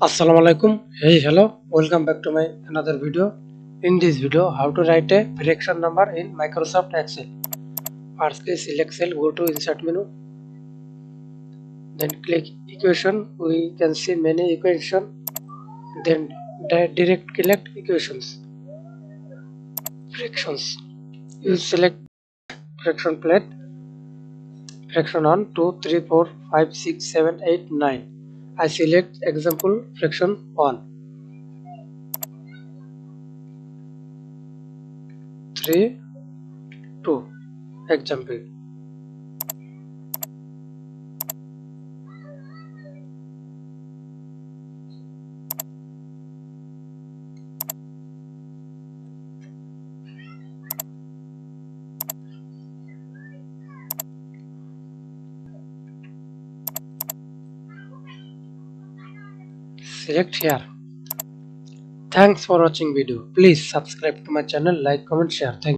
Assalamu alaikum. Hey, hello. Welcome back to my another video. In this video, how to write a fraction number in Microsoft Excel. Firstly, select cell, go to insert menu, then click equation. We can see many equation. Then direct select equations, fractions. You select fraction plate, fraction 1, 2, 3, 4, 5, 6, 7, 8, 9. I select example fraction 1, 3, 2. Example. Select here. Thanks for watching video. Please subscribe to my channel, like, comment, share. Thank you.